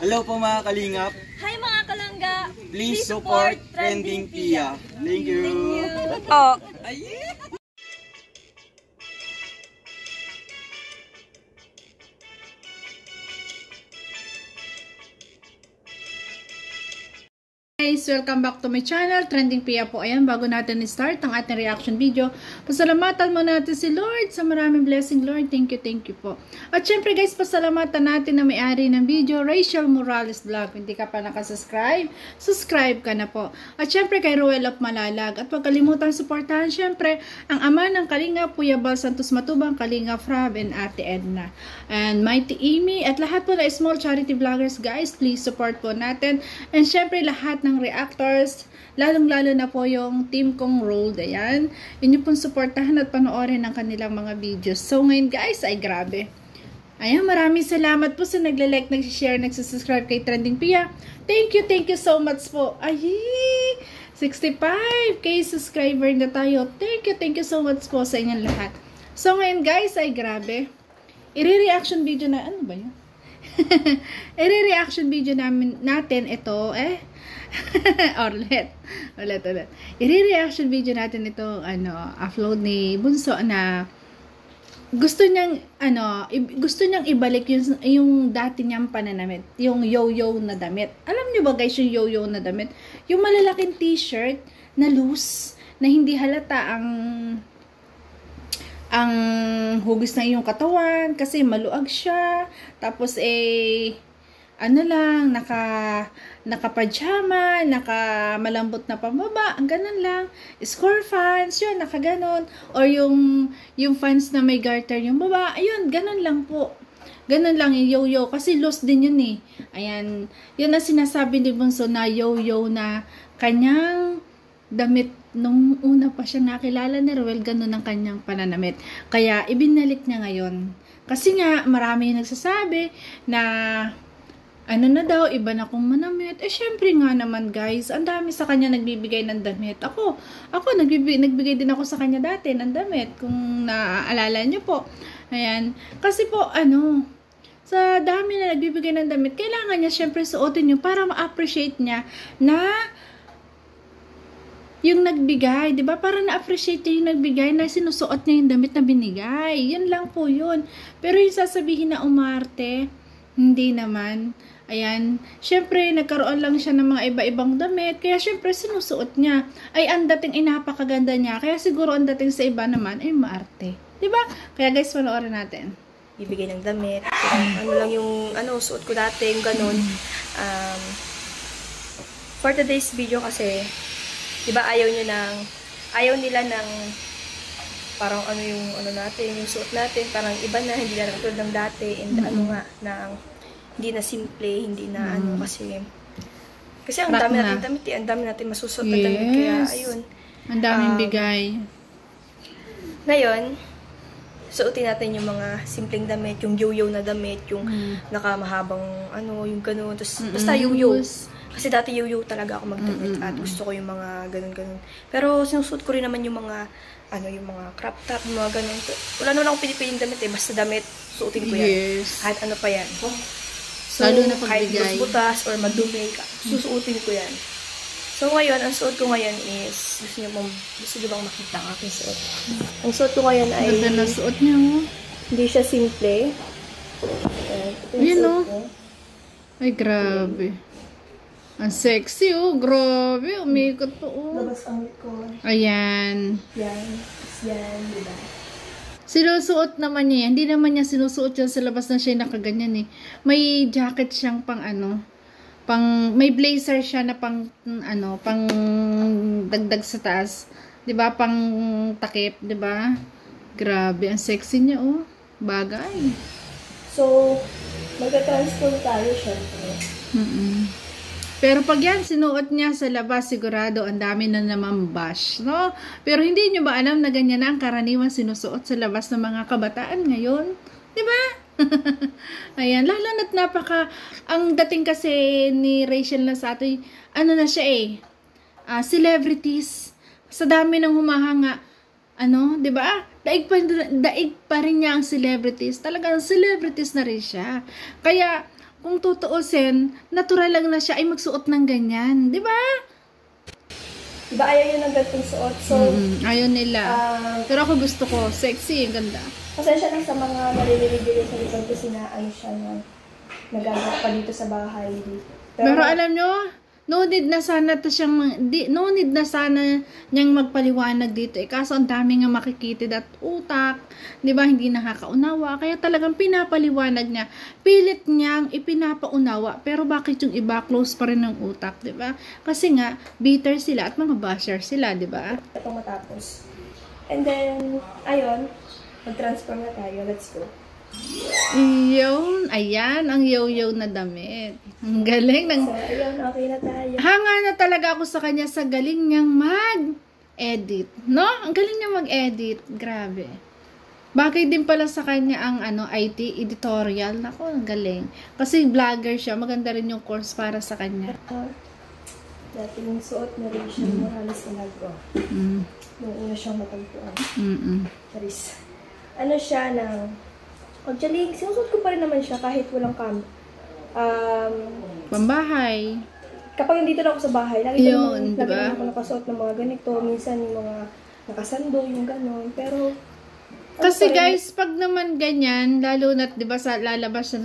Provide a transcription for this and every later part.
Hello po mga kalingap. Hi mga kalangga. Please support Trending Pia. Thank you. Oh. Guys, welcome back to my channel, Trending Pia po. Ayan, bago natin i-start ang ating reaction video, pasalamatan mo natin si Lord sa maraming blessing, Lord. Thank you po. At syempre guys, pasalamatan natin na may-ari ng video, Rachel Morales Vlog. Hindi ka pa nakasubscribe, subscribe ka na po. At syempre kay Ruel of Malalag. At huwag kalimutan suportahan syempre ang ama ng Kalinga, Kuya Bal Santos Matubang, Kalinga Frab, and Ate Edna. And Mighty Amy, at lahat po na small charity vloggers guys, please support po natin. And syempre lahat ng reactors, lalong-lalo na po yung team kong Rolled, ayan. Yun yung pong supportahan at panoorin ng kanilang mga videos. So ngayon guys, ay grabe. Ayan, maraming salamat po sa nagle-like, nag-share, nagsasubscribe kay Trending Pia. Thank you so much po. Ay, 65k subscriber na tayo. Thank you so much po sa inyong lahat. So ngayon guys, ay grabe. I-reaction video na, ano ba yun? I-reaction video natin ito, ulit. I-reaction video natin ito, upload ni Bunso na gusto niyang ibalik yung dati niyang pananamit, yung yo-yo na damit. Alam niyo ba guys, yung yo-yo na damit, yung malalaking t-shirt na loose, na hindi halata ang hugis na iyong katawan kasi maluag siya, tapos naka-pajama, naka-malambot na pambaba, ang ganun lang. Score fans, yun, naka-ganon. Or yung fans na may garter yung baba, ayun, ganun lang po. Ganun lang yung yo-yo, kasi loose din yun eh. Ayan, yun ang sinasabi ni Bunso na yo-yo na kanyang damit nung una pa siya nakilala ni Ruel, ganun ang kanyang pananamit. Kaya, ibinalik niya ngayon. Kasi nga, marami nagsasabi na ano na daw, iba na kong manamit. Syempre nga naman guys, ang dami sa kanya nagbibigay ng damit. Ako nagbigay din ako sa kanya dati ng damit, kung naaalala niyo po. Ayan, kasi po, sa dami na nagbibigay ng damit, kailangan niya syempre suotin yun para ma-appreciate niya na yung nagbigay, di ba? Para na-appreciate niya yung nagbigay na sinusuot niya yung damit na binigay. Yan lang po yun. Pero yung sasabihin na umarte, hindi naman. Ayan, syempre nagkaroon lang siya ng mga iba-ibang damit, kaya syempre sinusuot niya. Ay, ang dating ay napakaganda niya, kaya siguro ang dating sa iba naman ay maarte. Diba? Kaya guys, panoorin natin. Bibigay ng damit. Ano lang yung suot ko dati, yung ganun. For today's video kasi, diba ayaw nila ng parang yung natin, yung suot natin, parang iba na, hindi na tulad ng dati, and hindi na simple, hindi na kasi ang dami natin damit, ang dami natin masusuot na damit, kaya ayun. Ang daming bigay. Ngayon, suotin natin yung mga simpleng damit, yung yo-yo na damit, yung nakamahabang yung ganun, tapos basta yo-yo. Kasi dati yo-yo talaga ako magdamit at gusto ko yung mga ganun-ganun. Pero sinusuot ko rin naman yung mga yung mga crop top, yung mga ganun. Wala naman akong pinipiling damit basta damit, suotin ko yan. Kahit ano pa yan. So, lalo na kahit pagbigay. butas or madumi, susuotin ko yan. So ngayon, ang suot ko ngayon is, gusto niyo bang makita ang aking suot? Ang suot ko ngayon ay, ganda na suot niya, hindi siya simple. Yun, ay, grabe. Ang sexy, grabe. Umikot po, Labas ang likod. Ayan. Yan, diba? Sinusuot naman niya. Hindi naman niya sinusuot yan sa labas na siya nakaganyan eh. May jacket siyang may blazer siya na pang dagdag sa taas. 'Di ba? Pang takip, 'di ba? Grabe, ang sexy niya, Bagay. So, magta-transform tayo syempre. Pero pag yan sinuot niya sa labas, sigurado ang dami na naman bash, no? Pero hindi niyo ba alam na ganyan na ang karaniwan sinusuot sa labas ng mga kabataan ngayon? 'Di ba? Ayan, lalo na't ang dating kasi ni Rachel na sa atin, na siya celebrities. Sa dami ng humahanga, 'di ba? Daig pa rin niya ang celebrities. Talagang celebrities na rin siya. Kaya kung tutuusin, natural lang na siya ay magsuot ng ganyan. Di ba? Diba ayaw yun ng ganitong suot? So, ayaw nila. Pero ako gusto ko, sexy, ang ganda. pasensya lang sa mga maririnig sa likod kasi na ano siya na nagagawa pa dito sa bahay. Pero alam nyo, no need na sana niyang magpaliwanag dito. Kaso ang dami nga makikitid at utak, 'di ba, hindi nakakaunawa. Kaya talagang pinapaliwanag niya. Pilit niyang ipinapaunawa. Pero bakit yung iba close pa rin ng utak, 'di ba? Kasi nga bitter sila at mga basher sila, 'di ba? Itong matapos. And then ayun, mag-transform na tayo. Let's go. Iyon, ayan ang yo-yo na damit. Ang galing ng... So, ayun, okay na tayo. Hanga na talaga ako sa kanya sa galing niyang mag-edit. No? Ang galing niya mag-edit. Grabe. Bagay din pala sa kanya ang IT editorial. Nako, ang galing. Kasi vlogger siya. Maganda rin yung course para sa kanya. Dati yung suot na rin siya Morales na nagawa. Nung una siyang matagpuan. Charis. Ano siya ng... Actually, sinusuot ko pa rin naman siya kahit walang pambahay. Kapag nandito na ako sa bahay, lagi yun, naman diba? ako nakasuot ng mga ganito. Minsan yung mga nakasando, yung gano'n. Pero, kasi guys, pag naman ganyan, lalo na't 'di ba sa lalabas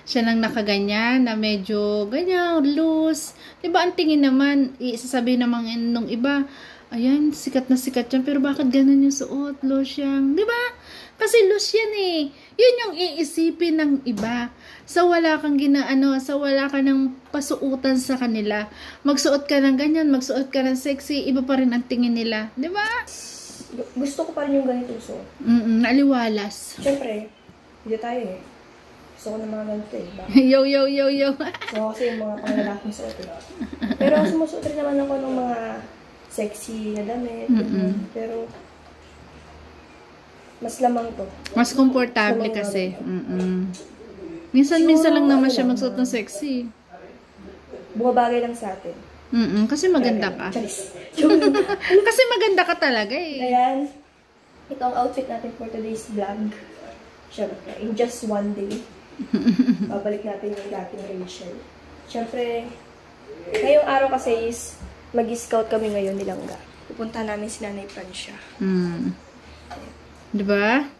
siya nang nakaganyan na medyo ganyan, loose. 'Di ba ang tingin naman, isasabihin naman nung iba, ayan, sikat na sikat yan, pero bakit ganun yung suot, loose yan, 'di ba? Kasi loose yan eh. Yun yung iisipin ng iba. So wala kang wala ka ng pasuotan sa kanila. Magsuot ka ng ganyan, magsuot ka ng sexy, iba pa rin ang tingin nila, 'di ba? Gusto ko pa rin yung ganitong suot. Aliwalas. Siyempre, hindi tayo eh. Gusto ko ng mga ganito eh. Yo. So, kasi yung mga panglalaking suot eh. Pero sumusuot rin naman ako ng mga sexy na damit. Pero, mas lamang to. Mas komportable kasi. Minsan lang naman siya magsuot ng sexy. Bumabagay lang sa atin. Kasi maganda ka. Kasi maganda ka talaga eh. Ayan. Ito ang outfit natin for today's vlog. Siyempre, in just one day. Babalik natin yung dating Rachel. Siyempre, ngayong araw kasi is mag-scout kami ngayon ni Langga. Pupunta namin si Nanay Francia. Diba?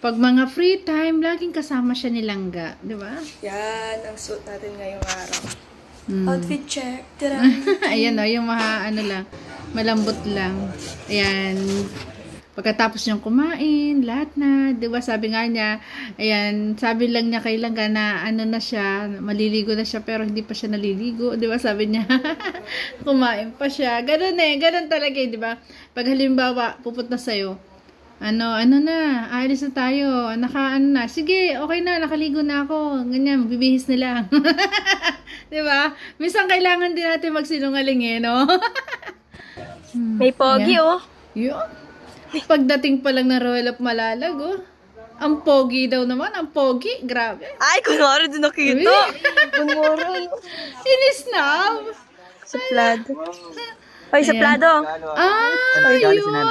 Pag mga free time, laging kasama siya ni Langga. Diba? Yan, ang suit natin ngayong araw. Outfit check. Tara! Ayan o, yung malambot lang. Ayan. Pagkatapos niyang kumain, lahat na. Diba? Sabi nga niya, ayan, sabi lang niya kay Langga na na siya, maliligo na siya, pero hindi pa siya naliligo. Diba? Sabi niya, kumain pa siya. Ganun eh, ganun talaga eh, diba? Pag halimbawa, pupunta sa'yo, na, alis na tayo, sige, okay na, nakaligo na ako, ganyan, magbibihis na lang. Diba? Minsan kailangan din natin magsinungaling eh, no? May pogi oh. Yun. Pagdating pa lang ng Royal of Malalag, oh. Ang pogi daw naman, ang pogi, grabe. Ay, kunwari din nakita. Kunwari. Inisnab. Suplado. Hoy, suplado.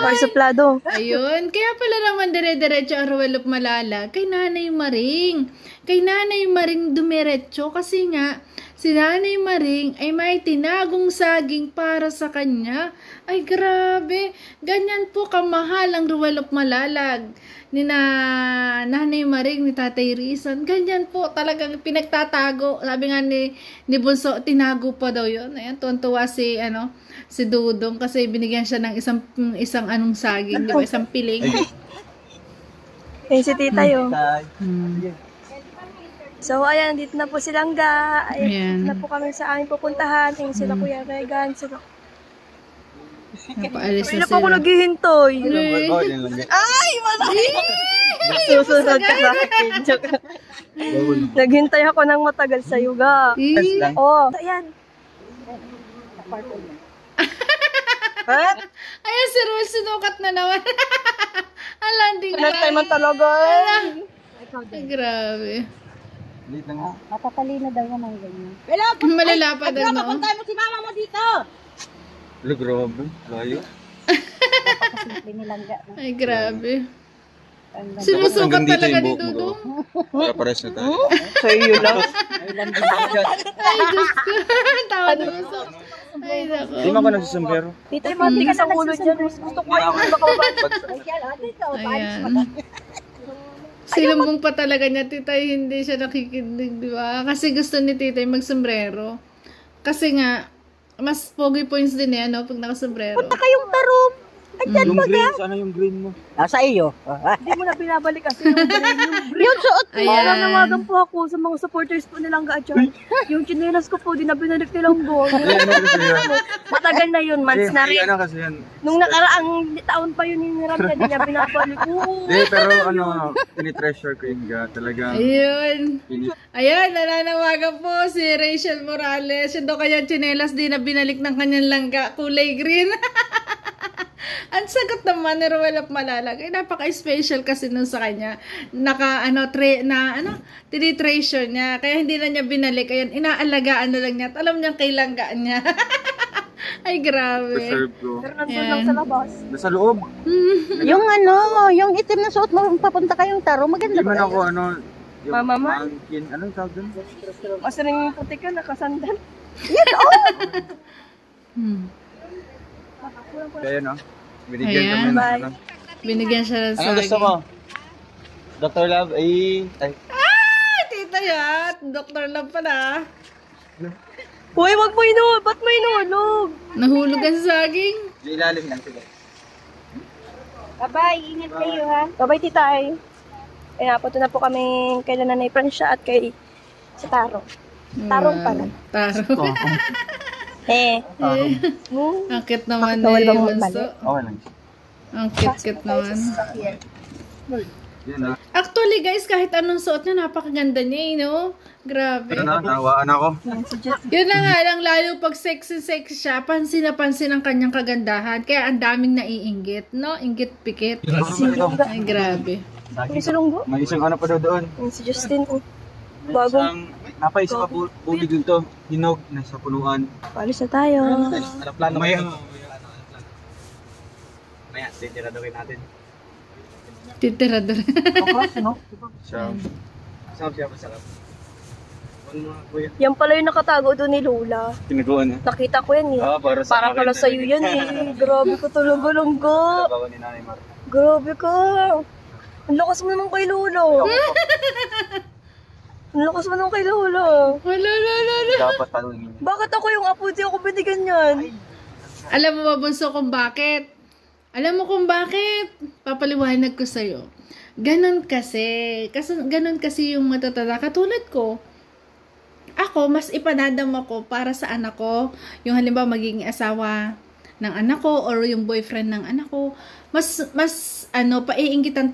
Hoy, suplado. Ayun. Kaya pala naman dire-diretso ang Royal of Malalag kay Nanay Maring. Kay Nanay Maring dumiretso kasi nga si Nanay Maring ay may tinagong saging para sa kanya. Ay, grabe. Ganyan po kamahal ang Royal of Malalag ni Nanay Maring, ni Tatay Rizan. Ganyan po talagang pinagtatago. Sabi nga ni Bunso, tinago pa daw yun. Ayan, tuwan-tuwa si Dudong kasi binigyan siya ng isang saging, di ba? Isang piling. Ayun si Tita yun. So, ayan, dito na po si Langga. Ayan, dito na po kami sa aming pupuntahan. Ayun sila Kuya Regan. Napaalis Ay, na ako sila. naghihintay. Ay, malaki! Susunod ka sa akin. Naghintay ako ng matagal sa yuga. Oh, ayan. Ayan, si Ruel, sinukat na naman. Landing na. Tayo man talaga. Grabe. Matatalino daw naman ganyan. Malalapa daw, no? Papunta mo si mama mo dito! Grabe, layo. Napakasimple ni Langga. No? Ay, grabe. Sinusukat talaga ni Dudong. Para pares na tayo. Sa iyo lang. Ay, Diyos ko. Tawa na gusto. Ay, nako. Di mo ako nagsisombrero. Tita, mati ka sa ulo dyan. Gusto ko yung Ayan. Sinumbong pa talaga niya, Titay, hindi siya nakikinig, di ba? Kasi gusto ni Titay magsombrero. Kasi nga, mas pogi points din eh, ano, pag nakasombrero. Punta kayong tarom. Yung green, sana yung green mo. Sa iyo. Hindi mo na binabalik kasi yung yung suot ko. Ayan. Nanawagan po ako sa mga supporters po nilang Gaadyan. Yung chinelas ko po, di na binalik nilang gold. Ano kasi yan? Matagal na yun, months na rin. Ano kasi yan? Nung nakaraang taon pa yun hiniram niya, di niya binabalik. Oo. Di, pero ano, tinitreasure ko yung talagang Ayun. Ayan, nananawagan po si Rachel Morales. Siya daw kaya chinelas din na binalik ng kanyang langga, kulay green. Ang sagot naman ni Ruel of Malalag. Eh, napaka-special kasi nun sa kanya. Tinitreasure niya. Kaya hindi na niya binalik. Ayan, inaalagaan na lang niya. At alam niya kay langgaan niya. Ay, grabe. preserve ko. Pero nandun lang sa labas. Nasa loob. Yung yung itim na suot mo, papunta kayong taro, maganda Di man ako ano, yung Mama. mountain, anong tawag dun? Mas rin yung puti ka, nakasandal. Kaya no? Binigyan Ayan. kami ng Bye. ano. Binigyan siya ng Anong gusto mo? Dr. Love, ay... Tita Yat, Dr. Love pala. Uy, wag mo inuhulog. Ba't mo inuhulog? Nahulog ang saging. Yung ilalim lang sila. Bye-bye. Ingat kayo, ha? Bye-bye, titay. Eh, napunta na po kami kay Nanay Francia at kay sa Taro. Tarong pala. Taro. Ang cute naman Bakit ni bawal ba Bunso. Okay lang. Ang cute naman. Yun na. Actually guys, kahit anong suot niya, napakaganda niya eh, no? Grabe. Ano na, nawaan ako. Yun na nga lang, lalo pag sexy siya, pansin na pansin ang kanyang kagandahan. Kaya ang daming naiinggit, no? Inggit pikit. Ay, grabe. May sulunggo? May isang ano pa daw doon. Yung si Justin. May Bagong. isang, napaisa ka bubig dito. Hinog, nasa punuan. Palis na tayo. Ano plano? May Maya, titiradokin natin. Titira doon. Siya. Sarap siya, masarap. Ano mga kuya? Yan pala yung nakatago doon ni Lola. Tinaguan niya. Nakita ko yan eh. Para sa Para pala sa'yo yan eh. Grabe ko talaga langga. Bago ni Nanay Mar. Grabe ka. Ang lakas mo naman kay Lola. Ang lakas mo naman kay Lola. Wala. Dapat tanungin niya. Bakit ako yung apo, di ako binigyan yan? Alam mo ba, Bunso, kung bakit? Alam mo kung bakit? Papaliwanag ko sa'yo. Ganon kasi yung matatanda. Katulad ko, ako, mas ipanadam ako para sa anak ko. Yung halimbawa, magiging asawa ng anak ko or yung boyfriend ng anak ko. Mas kaiingitan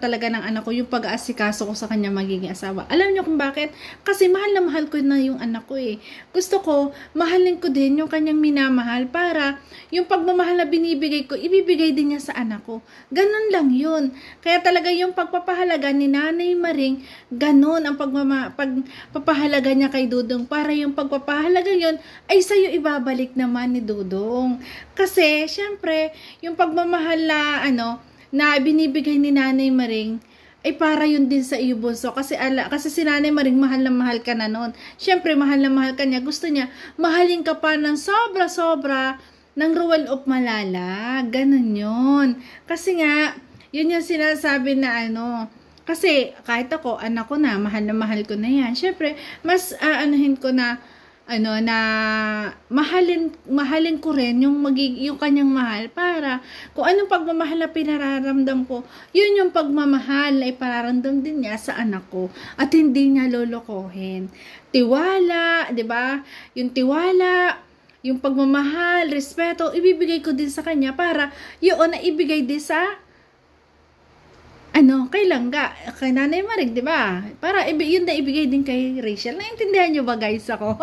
talaga ng anak ko yung pag-aasikaso ko sa kanya magiging asawa. Alam niyo kung bakit? Kasi mahal na mahal ko na yung anak ko eh. Gusto ko, mahalin ko din yung kanyang minamahal para yung pagmamahal na binibigay ko, ibibigay din niya sa anak ko. Ganon lang yun. Kaya talaga yung pagpapahalaga ni Nanay Maring, ganon ang pagpapahalaga niya kay Dudong para yung pagpapahalaga yun ay sa'yo ibabalik naman ni Dudong. Kasi, syempre, yung pagmamahal na binibigay ni Nanay Maring, ay para yun din sa iyo, Bunso. Kasi si Nanay Maring, mahal na mahal ka na noon. Syempre, mahal na mahal ka niya. Gusto niya, mahalin ka pa ng sobra-sobra ng Ruel of Malalag. Ganon yun. Kasi nga, yun yung sinasabi na kasi kahit ako, anak ko na mahal ko na yan. Syempre, mas anuhin ko na mahalin ko rin yung kanyang mahal para kung anong pagmamahal na pinararamdam ko, yun yung pagmamahal na ipararamdam din niya sa anak ko at hindi niya lolokohin. Tiwala, 'di ba? Yung tiwala, yung pagmamahal, respeto, ibibigay ko din sa kanya para yun na ibigay din sa kay Langga, kay Nanay Maring, di ba? Para yun na ibigay din kay Rachel. Naintindihan nyo ba guys ako?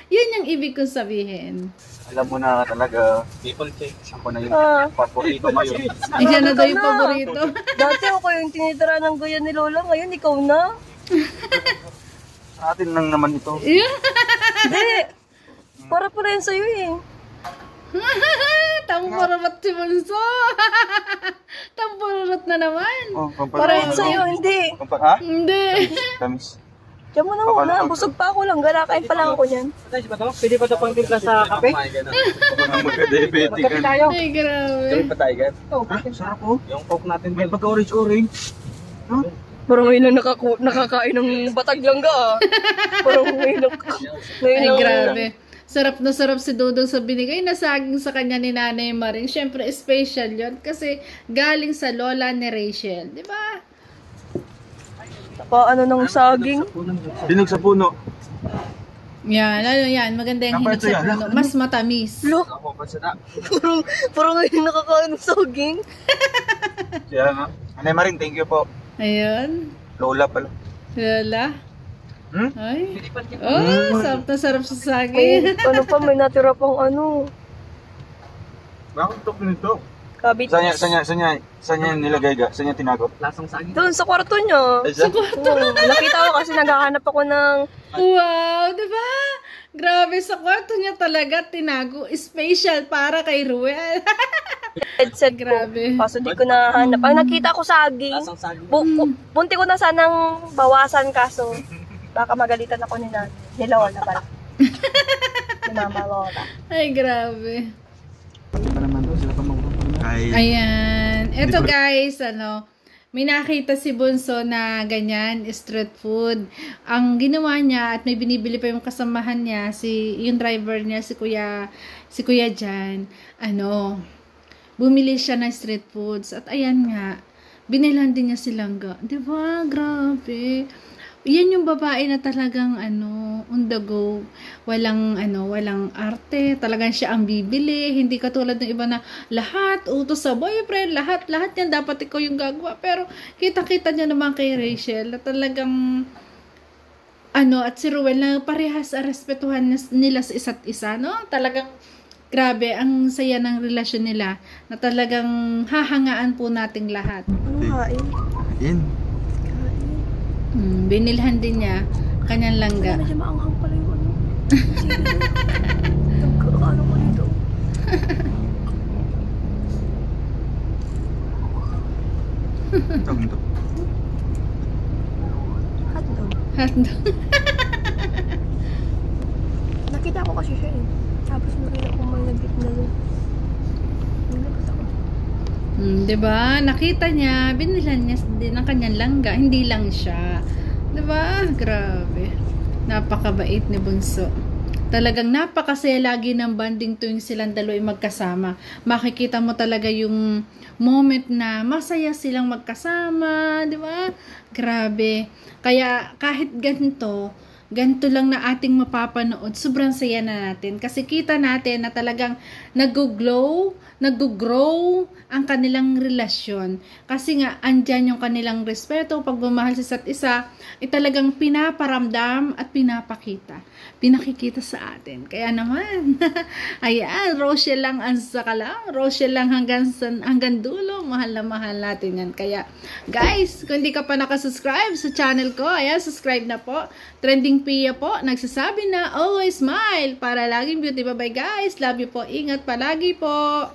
Yun yung ibig kong sabihin. Alam mo na talaga, people cake. Ako na yung paborito ngayon. Ay, siya na daw yung paborito. Dati ako yung tinitira ng guyan ni Lola, ngayon ikaw na. Sa atin lang naman ito. Hindi. Para pala yan sa'yo eh. Tampururot si Bunso. Tampururot na naman. Oh, Parang sa'yo, hindi. Ha? Hindi. Tamis. Diyan mo na muna, busog pa ako lang. Galakain pa lang ako niyan. Pwede pa ito pang timpla sa kape? Magka-diabetic. Magkape tayo. Ay, grabe. Pa tayo, Gab? Sarap po. Yung coke natin, may pagka-orange-orange. Parang ngayon na nakakain ng bataglang ka. Parang ngayon Ay, grabe. Sarap na sarap si Dudong sa binigay na saging sa kanya ni Nanay Maring. Siyempre, special yon kasi galing sa lola ni Rachel. Di ba? Paano ng saging? Dinog sa puno. Yan, ano yan. Maganda yung hinog sa puno. Mas matamis. Lo, Ako pa sa parang ngayon nakakain ng saging. Siya nga. Anay Maring, thank you po. Ayun. Lola pala. Lola. Hmm? Ay. Oh, sarap na sarap sa saging. Ano pa, may natira pang ano. Bakit ito nito? Kabit. Saan niya nilagay ga? Saan niya tinago? Lasang saging. Doon sa kwarto niya. Ay, siya? Oo, nakita ko kasi naghahanap ako ng Wow, di ba? Grabe, sa kwarto niya talaga tinago. Special para kay Ruel. headset ko. Grabe. Kaso di ko nahanap. Ang nakita ko saging, Lasang saging. bunti ko na sanang bawasan kaso baka magalitan ako ni Lola pala. Ni Mama Lola. Ay, grabe. Ay. Ayan. Eto guys, may nakita si Bunso na ganyan, street food. Ang ginawa niya at may binibili pa yung kasamahan niya, yung driver niya, si Kuya Jan, bumili siya ng street foods. At ayan nga, binilhan din niya si Langga. Diba? Grabe. Yan yung babae na talagang on the go. Walang arte. Talagang siya ang bibili. Hindi katulad ng iba na lahat utos sa boyfriend, lahat yan dapat ikaw yung gagawa. Pero kita-kita niya naman kay Rachel na talagang at si Ruel na parehas respetuhan nila sa isa't isa, no? Talagang grabe, ang saya ng relasyon nila na talagang hahangaan po nating lahat. Anong hain? Yan. Binilhan din niya kanyang langga. Medyo maanghang pala yung ano. Nagkakaano ko dito. Tawag nito. Hotdog. Hotdog. Nakita ko kasi siya eh. Tapos nakita ko may nag-bit na doon. Naglapas ako. Diba? Nakita niya, binilhan niya din ang kanyang langga. Hindi lang siya. Diba? Grabe. Napakabait ni Bunso. Talagang napakasaya lagi ng banding tuwing silang dalawa ay magkasama. Makikita mo talaga yung moment na masaya silang magkasama. Diba? Grabe. Kaya kahit ganito lang na ating mapapanood, sobrang saya na natin. Kasi kita natin na talagang nag-grow ang kanilang relasyon. Kasi nga, andyan yung kanilang respeto, pagmamahal sa isa't isa, talagang pinaparamdam at pinakikita sa atin. Kaya naman, ayan, Rochelle lang ang sakalam, Rochelle lang hanggang dulo, mahal na mahal natin yan. Kaya, guys, kung hindi ka pa nakasubscribe sa channel ko, ayan, subscribe na po. Trending Pia po, nagsasabi na always smile para laging beauty. Bye-bye guys, love you po, ingat palagi po.